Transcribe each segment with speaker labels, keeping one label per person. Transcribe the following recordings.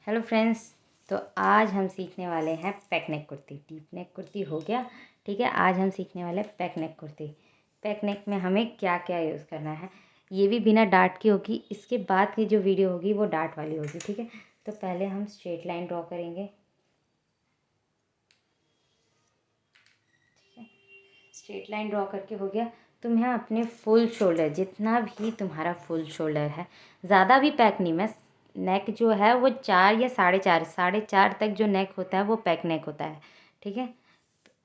Speaker 1: Hello friends. तो आज हम सीखने वाले हैं पैक नेक कुर्ती। डीप नेक कुर्ती हो गया, ठीक है। आज हम सीखने वाले हैं पैक नेक कुर्ती। पैक नेक में हमें क्या क्या यूज़ करना है, ये भी बिना डार्ट की होगी। इसके बाद की जो वीडियो होगी वो डार्ट वाली होगी, ठीक है। तो पहले हम स्ट्रेट लाइन ड्रॉ करेंगे, ठीक है। स्ट्रेट लाइन ड्रॉ करके हो गया। तुम्हें अपने फुल शोल्डर, जितना भी तुम्हारा फुल शोल्डर है, ज़्यादा भी पैक नहीं, मैं नेक जो है वो 4 या 4.5 तक जो नेक होता है वो पैक नेक होता है, ठीक है।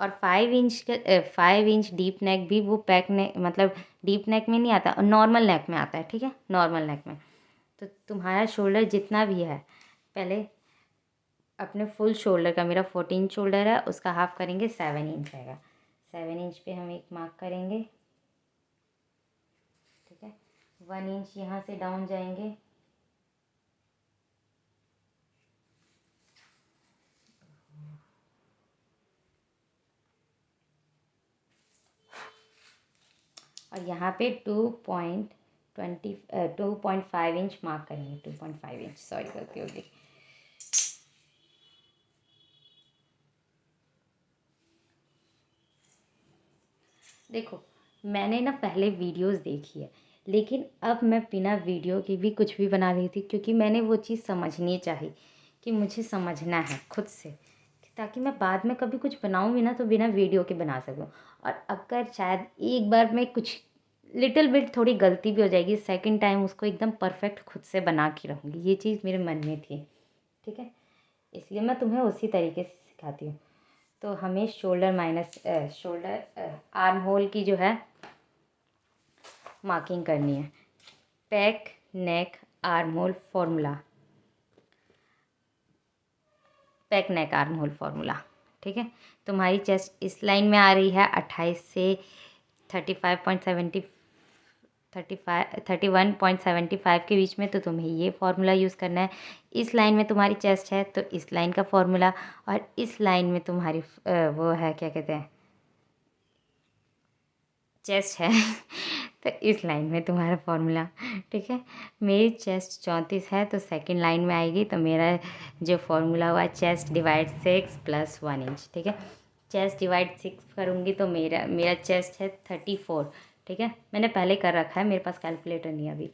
Speaker 1: और 5 इंच का 5 इंच डीप नेक भी वो पैक नेक, मतलब डीप नेक में नहीं आता, नॉर्मल नेक में आता है, ठीक है। नॉर्मल नेक में तो तुम्हारा शोल्डर जितना भी है, पहले अपने फुल शोल्डर का, मेरा 14 शोल्डर है, उसका हाफ करेंगे 7 इंच आएगा। 7 इंच पे हम एक मार्क करेंगे, ठीक है। 1 इंच यहाँ से डाउन जाएंगे, और यहाँ पे 2.5 इंच मार्क करेंगे। 2.5 इंच, सॉरी गलती होगी। देखो, मैंने ना पहले वीडियोस देखी है, लेकिन अब मैं बिना वीडियो के भी कुछ भी बना रही थी, क्योंकि मैंने वो चीज़ समझनी चाहिए कि मुझे समझना है खुद से, ताकि मैं बाद में कभी कुछ बनाऊँ भी ना तो बिना वीडियो के बना सकूँ। और अगर शायद एक बार में कुछ लिटिल बिट थोड़ी गलती भी हो जाएगी, सेकंड टाइम उसको एकदम परफेक्ट खुद से बना के रहूँगी। ये चीज़ मेरे मन में थी, ठीक है। इसलिए मैं तुम्हें उसी तरीके से सिखाती हूँ। तो हमें शोल्डर आर्म होल की जो है मार्किंग करनी है। पैक नेक आर्म होल फार्मूला, पैक नेक आर्म होल फार्मूला, ठीक है। तुम्हारी चेस्ट इस लाइन में आ रही है 28 से 31.75 के बीच में, तो तुम्हें ये फार्मूला यूज़ करना है। इस लाइन में तुम्हारी चेस्ट है तो इस लाइन का फार्मूला, और इस लाइन में तुम्हारी वो है, क्या कहते हैं, चेस्ट है तो इस लाइन में तुम्हारा फार्मूला, ठीक है। मेरी चेस्ट 34 है तो सेकंड लाइन में आएगी, तो मेरा जो फार्मूला हुआ चेस्ट डिवाइड 6 + 1 इंच, ठीक है। चेस्ट डिवाइड 6 करूँगी तो मेरा मेरा चेस्ट है 34, ठीक है। मैंने पहले कर रखा है, मेरे पास कैलकुलेटर नहीं है अभी।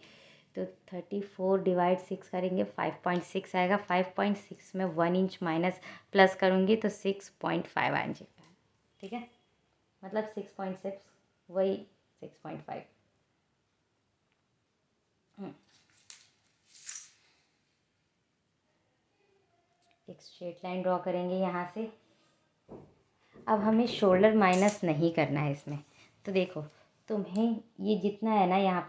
Speaker 1: तो 34 डिवाइड 6 करेंगे, 5.6 आएगा। 5.6 में 1 इंच माइनस प्लस करूँगी तो 6.5 आ जाएगा, ठीक है। मतलब 6.6 वही 6.5। एक स्ट्रेट लाइन ड्रॉ करेंगे यहाँ से। अब हमें शोल्डर माइनस नहीं करना है इसमें। तो देखो, तुम्हें ये जितना है ना, यहाँ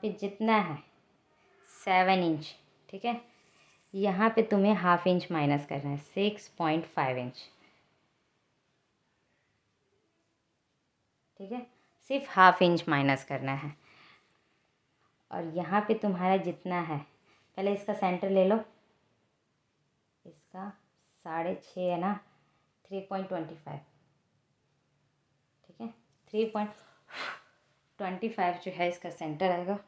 Speaker 1: पे जितना है 7 इंच, ठीक है। यहाँ पे तुम्हें ½ इंच माइनस करना है, 6.5 इंच, ठीक है। सिर्फ ½ इंच माइनस करना है। और यहाँ पे तुम्हारा जितना है, पहले इसका सेंटर ले लो, इसका 6.5 है ना, 3.25, ठीक है। 3.25 जो है इसका सेंटर आएगा।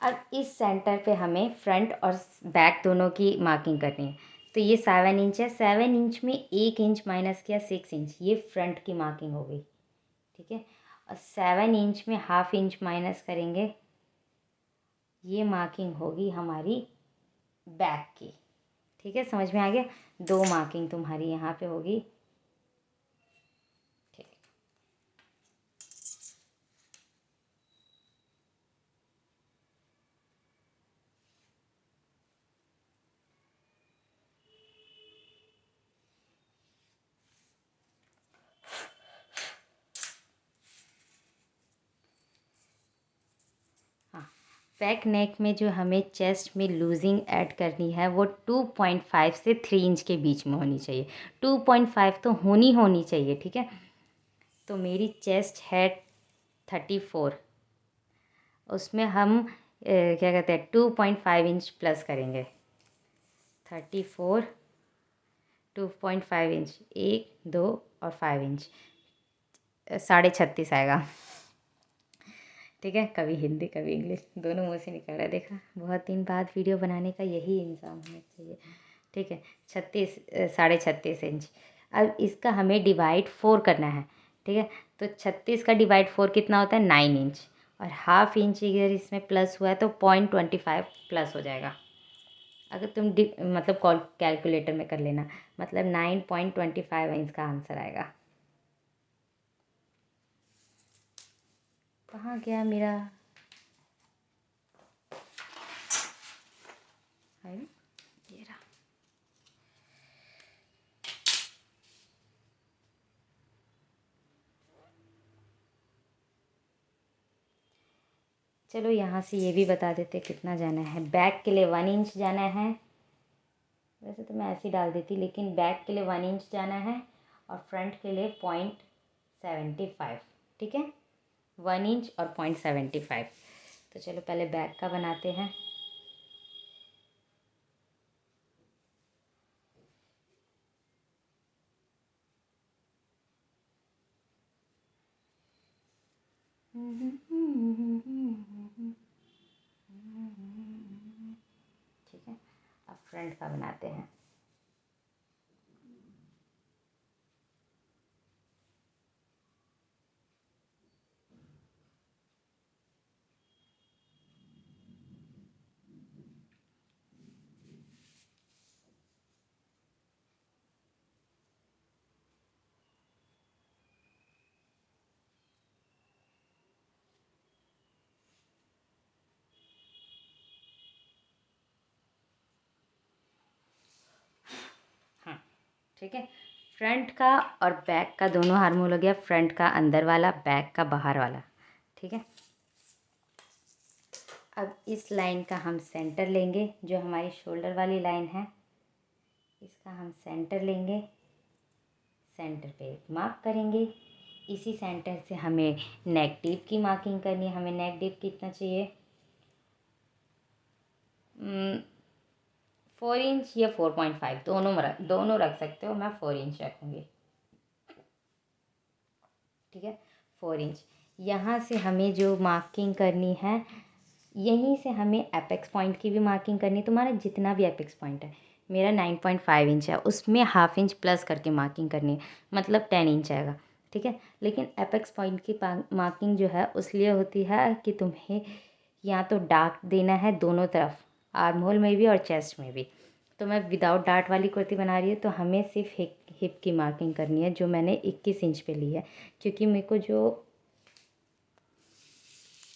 Speaker 1: अब इस सेंटर पे हमें फ्रंट और बैक दोनों की मार्किंग करनी है। तो ये 7 इंच है, 7 इंच में 1 इंच माइनस किया, 6 इंच, ये फ्रंट की मार्किंग हो गई, ठीक है। और 7 इंच में ½ इंच माइनस करेंगे, ये मार्किंग होगी हमारी बैक की, ठीक है। समझ में आ गया? 2 मार्किंग तुम्हारी यहाँ पे होगी, ठीक। हाँ, बैक नेक में जो हमें चेस्ट में लूजिंग ऐड करनी है वो 2.5 से 3 इंच के बीच में होनी चाहिए। 2.5 तो होनी चाहिए, ठीक है। तो मेरी चेस्ट है 34, उसमें हम क्या कहते हैं 2.5 इंच प्लस करेंगे। 34, 2.5 इंच, 1, 2 और 5 इंच, 36.5 आएगा। ठीक है, कभी हिंदी कभी इंग्लिश दोनों मुँह से निकल रहा है। देखा, बहुत दिन बाद वीडियो बनाने का यही इंसान होना चाहिए। ठीक है, 36 36.5 इंच। अब इसका हमें डिवाइड 4 करना है। ठीक है, तो 36 का डिवाइड 4 कितना होता है, 9 इंच। और हाफ इंच अगर इसमें प्लस हुआ है तो 0.25 प्लस हो जाएगा। अगर तुम मतलब कैलकुलेटर में कर लेना, मतलब 9.25 इंच का आंसर आएगा। कहाँ गया मेरा, है ना? ये रहा। चलो यहाँ से ये भी बता देते कितना जाना है। बैक के लिए 1 इंच जाना है। वैसे तो मैं ऐसे ही डाल देती, लेकिन बैक के लिए 1 इंच जाना है और फ्रंट के लिए 0.75। ठीक है, 1 इंच और 0.75। तो चलो पहले बैक का बनाते हैं। ठीक है, अब फ्रंट का बनाते हैं। हाँ, ठीक है, फ्रंट का और बैक का दोनों हार्मोल हो गया। फ्रंट का अंदर वाला, बैक का बाहर वाला। ठीक है, अब इस लाइन का हम सेंटर लेंगे, जो हमारी शोल्डर वाली लाइन है, इसका हम सेंटर लेंगे। सेंटर पे मार्क करेंगे। इसी सेंटर से हमें नेक डीप की मार्किंग करनी है। हमें नेक डीप कितना चाहिए, 4 इंच या 4.5, दोनों रख सकते हो। मैं 4 इंच रखूँगी। ठीक है, 4 इंच। यहाँ से हमें जो मार्किंग करनी है, यहीं से हमें एपेक्स पॉइंट की भी मार्किंग करनी है। तुम्हारा जितना भी एपेक्स पॉइंट है, मेरा 9.5 इंच है, उसमें हाफ इंच प्लस करके मार्किंग करनी है, मतलब 10 इंच आएगा। ठीक है, लेकिन एपेक्स पॉइंट की मार्किंग जो है उसलिए होती है कि तुम्हें या तो डार्क देना है दोनों तरफ, आर्म होल में भी और चेस्ट में भी। तो मैं विदाउट डार्ट वाली कुर्ती बना रही हूँ, तो हमें सिर्फ हिप की मार्किंग करनी है, जो मैंने 21 इंच पे ली है। क्योंकि मेरे को जो,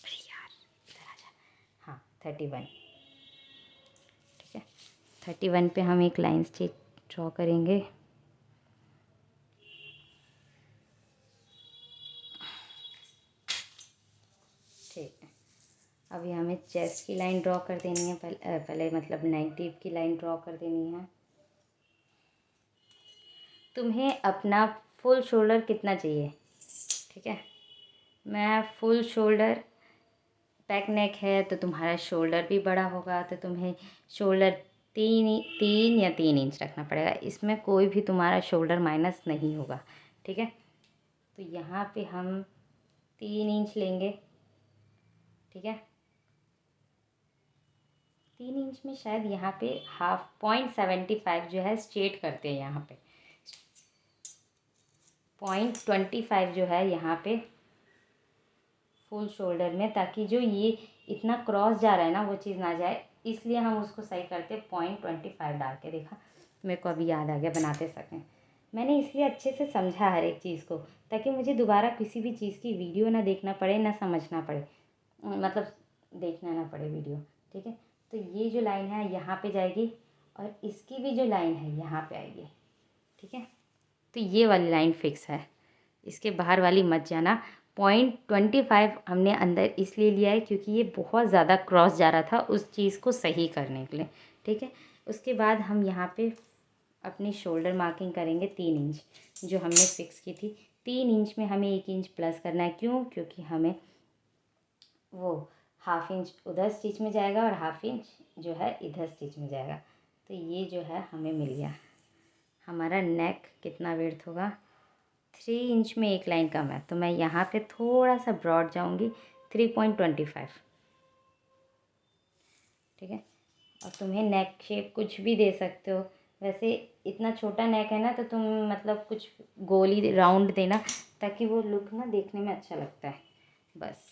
Speaker 1: अरे यार इधर आ जा, हाँ 31। ठीक है, 31 पे हम एक लाइन स्ट्रेट ड्रॉ करेंगे। ठीक है, अभी हमें चेस्ट की लाइन ड्रॉ कर देनी है। पहले मतलब नेक डीप की लाइन ड्रॉ कर देनी है। तुम्हें अपना फुल शोल्डर कितना चाहिए, ठीक है। मैं फुल शोल्डर, बैक नेक है तो तुम्हारा शोल्डर भी बड़ा होगा, तो तुम्हें शोल्डर 3 या 3 इंच रखना पड़ेगा। इसमें कोई भी तुम्हारा शोल्डर माइनस नहीं होगा। ठीक है, तो यहाँ पे हम 3 इंच लेंगे। ठीक है, 3 इंच में शायद यहाँ पे 0.75 जो है स्ट्रेट करते हैं। यहाँ पे 0.25 जो है यहाँ पे फुल शोल्डर में, ताकि जो ये इतना क्रॉस जा रहा है ना वो चीज़ ना जाए, इसलिए हम उसको सही करते 0.25 डाल के। देखा, मेरे को अभी याद आ गया बनाते सकें। मैंने इसलिए अच्छे से समझा हर एक चीज़ को, ताकि मुझे दोबारा किसी भी चीज़ की वीडियो ना देखना पड़े, ना समझना पड़े, मतलब देखना ना पड़े वीडियो। ठीक है, तो ये जो लाइन है यहाँ पे जाएगी और इसकी भी जो लाइन है यहाँ पे आएगी। ठीक है, तो ये वाली लाइन फिक्स है, इसके बाहर वाली मत जाना। 0.25 हमने अंदर इसलिए लिया है क्योंकि ये बहुत ज़्यादा क्रॉस जा रहा था, उस चीज़ को सही करने के लिए। ठीक है, उसके बाद हम यहाँ पे अपनी शोल्डर मार्किंग करेंगे 3 इंच, जो हमने फिक्स की थी। 3 इंच में हमें 1 इंच प्लस करना है। क्यों? क्योंकि हमें वो हाफ इंच उधर स्टिच में जाएगा और हाफ इंच जो है इधर स्टिच में जाएगा। तो ये जो है हमें मिल गया। हमारा नेक कितना विड्थ होगा, 3 इंच में एक लाइन कम है, तो मैं यहाँ पे थोड़ा सा ब्रॉड जाऊँगी 3.25, ठीक है। और तुम्हें नेक शेप कुछ भी दे सकते हो, वैसे इतना छोटा नेक है ना, तो तुम मतलब कुछ गोल ही राउंड देना, ताकि वो लुक ना देखने में अच्छा लगता है। बस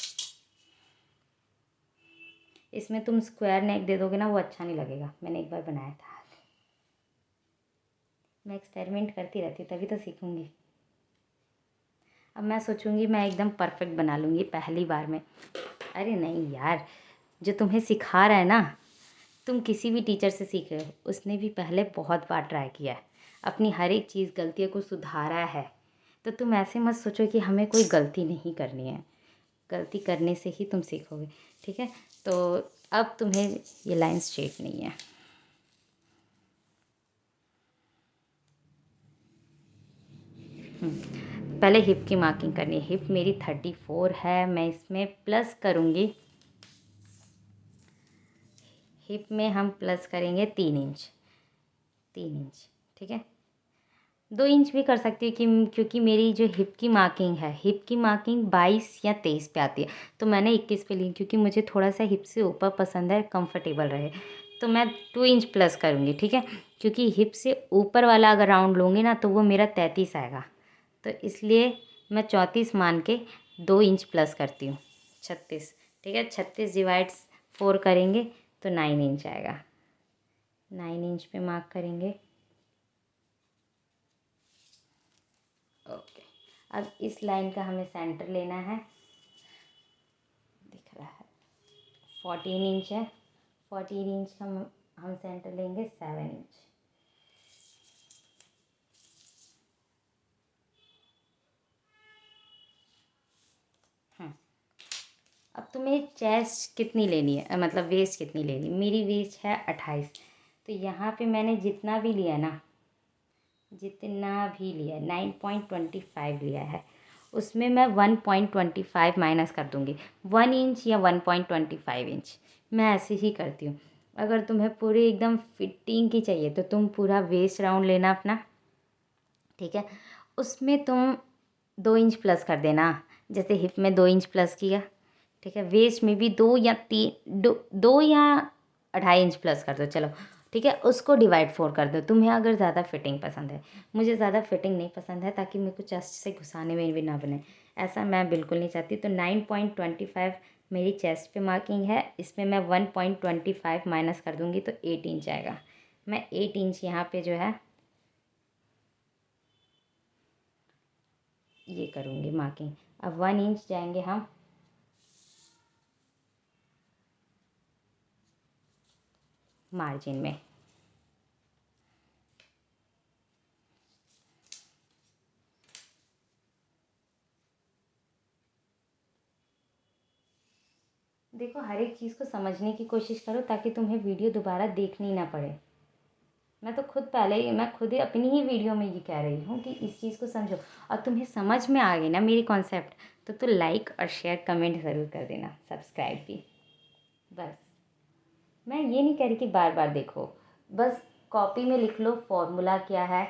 Speaker 1: इसमें तुम स्क्वायर नेक दे दोगे ना, वो अच्छा नहीं लगेगा। मैंने एक बार बनाया था, मैं एक्सपेरिमेंट करती रहती हूँ, तभी तो सीखूंगी। अब मैं सोचूंगी मैं एकदम परफेक्ट बना लूँगी पहली बार में। अरे नहीं यार, जो तुम्हें सिखा रहा है ना, तुम किसी भी टीचर से सीख रहे हो, उसने भी पहले बहुत बार ट्राई किया है, अपनी हर एक चीज़ गलतियों को सुधारा है। तो तुम ऐसे मत सोचो कि हमें कोई गलती नहीं करनी है, गलती करने से ही तुम सीखोगे, ठीक है। तो अब तुम्हें ये लाइन स्ट्रेट नहीं है। पहले हिप की मार्किंग करनी है। हिप मेरी 34 है, मैं इसमें प्लस करूँगी। हिप में हम प्लस करेंगे 3 इंच, 3 इंच, ठीक है। 2 इंच भी कर सकती हूँ कि क्योंकि मेरी जो हिप की मार्किंग है, हिप की मार्किंग 22 या 23 पे आती है, तो मैंने 21 पे ली, क्योंकि मुझे थोड़ा सा हिप से ऊपर पसंद है, कंफर्टेबल रहे। तो मैं 2 इंच प्लस करूँगी, ठीक है। क्योंकि हिप से ऊपर वाला अगर राउंड लूँगी ना, तो वो मेरा 33 आएगा, तो इसलिए मैं 34 मान के 2 इंच प्लस करती हूँ, 36, ठीक है। 36 डिवाइड्स 4 करेंगे तो 9 इंच आएगा, 9 इंच पे मार्क करेंगे। ओके, अब इस लाइन का हमें सेंटर लेना है, दिख रहा है 14 इंच है, 14 इंच का हम सेंटर लेंगे 7 इंच। अब तुम्हें चेस्ट कितनी लेनी है, मतलब वेस्ट कितनी लेनी है। मेरी वेस्ट है 28, तो यहाँ पे मैंने जितना भी लिया ना, जितना भी लिया 9.25 लिया है, उसमें मैं 1.25 माइनस कर दूँगी। 1 इंच या 1.25 इंच, मैं ऐसे ही करती हूँ। अगर तुम्हें पूरी एकदम फिटिंग की चाहिए तो तुम पूरा वेस्ट राउंड लेना अपना, ठीक है। उसमें तुम 2 इंच प्लस कर देना, जैसे हिप में 2 इंच प्लस किया, ठीक है। वेस्ट में भी 2 या 2.5 इंच प्लस कर दो, चलो ठीक है। उसको डिवाइड 4 कर दो, तुम्हें अगर ज़्यादा फिटिंग पसंद है। मुझे ज़्यादा फिटिंग नहीं पसंद है, ताकि मेरे को चेस्ट से घुसाने में भी ना बने, ऐसा मैं बिल्कुल नहीं चाहती। तो 9.25 मेरी चेस्ट पे मार्किंग है, इसमें मैं 1.25 माइनस कर दूँगी तो 8 इंच आएगा। मैं 8 इंच यहाँ पे जो है ये करूँगी मार्किंग। अब 1 इंच जाएंगे हम मार्जिन में, देखो हर एक चीज़ को समझने की कोशिश करो, ताकि तुम्हें वीडियो दोबारा देखनी ना पड़े। मैं तो खुद ही अपनी ही वीडियो में ये कह रही हूँ कि इस चीज़ को समझो, और तुम्हें समझ में आ गई ना मेरी कॉन्सेप्ट, तो लाइक और शेयर कमेंट ज़रूर कर देना, सब्सक्राइब भी। बस मैं ये नहीं कह रही कि बार बार देखो, बस कॉपी में लिख लो फॉर्मूला क्या है,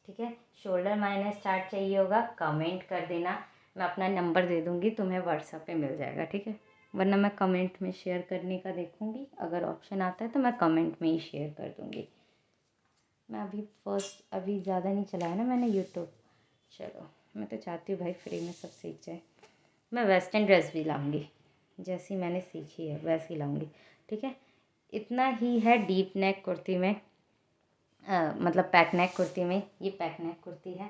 Speaker 1: ठीक है। शोल्डर माइनस स्टार्ट चाहिए होगा, कमेंट कर देना, मैं अपना नंबर दे दूँगी, तुम्हें व्हाट्सएप पे मिल जाएगा, ठीक है। वरना मैं कमेंट में शेयर करने का देखूँगी, अगर ऑप्शन आता है तो मैं कमेंट में ही शेयर कर दूँगी। मैं अभी ज़्यादा नहीं चलाया ना मैंने यूट्यूब, चलो मैं तो चाहती हूँ भाई फ्री में सब सीख जाए। मैं वेस्टर्न ड्रेस भी लाऊँगी, जैसी मैंने सीखी है वैसी लाऊँगी, ठीक है। इतना ही है डीप नेक कुर्ती में, मतलब पैक नेक कुर्ती में। ये पैक नेक कुर्ती है,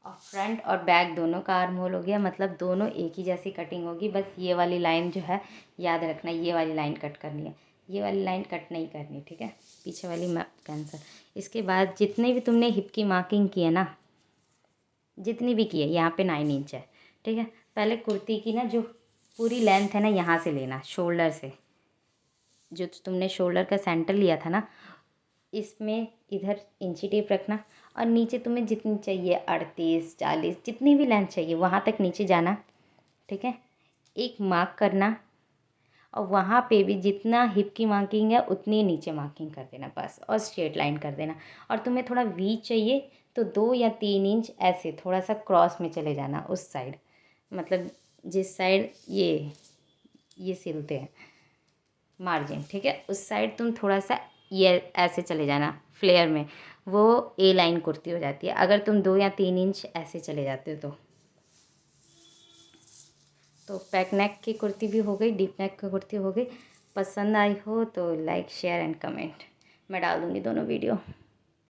Speaker 1: और फ्रंट और बैक दोनों का आर्म होल हो गया, मतलब दोनों एक ही जैसी कटिंग होगी। बस ये वाली लाइन जो है याद रखना, ये वाली लाइन कट करनी है, ये वाली लाइन कट नहीं करनी, ठीक है। पीछे वाली मैप कैंसिल। इसके बाद जितने भी तुमने हिप की मार्किंग की है ना, जितनी भी की है, यहाँ पे 9 इंच है, ठीक है। पहले कुर्ती की ना जो पूरी लेंथ है ना, यहाँ से लेना, शोल्डर से, जो तुमने शोल्डर का सेंटर लिया था ना, इसमें इधर इंची टेप रखना, और नीचे तुम्हें जितनी चाहिए 38 40 जितनी भी लेंथ चाहिए वहाँ तक नीचे जाना, ठीक है। एक मार्क करना, और वहाँ पे भी जितना हिप की मार्किंग है उतनी नीचे मार्किंग कर देना बस, और स्ट्रेट लाइन कर देना। और तुम्हें थोड़ा वी चाहिए तो 2 या 3 इंच ऐसे थोड़ा सा क्रॉस में चले जाना उस साइड, मतलब जिस साइड ये सिलते हैं मार्जिन, ठीक है, उस साइड तुम थोड़ा सा ये ऐसे चले जाना फ्लेयर में, वो ए लाइन कुर्ती हो जाती है। अगर तुम 2 या 3 इंच ऐसे चले जाते हो तो पैक नेक की कुर्ती भी हो गई, डीप नेक की कुर्ती हो गई। पसंद आई हो तो लाइक शेयर एंड कमेंट, मैं डाल दूँगी दोनों वीडियो।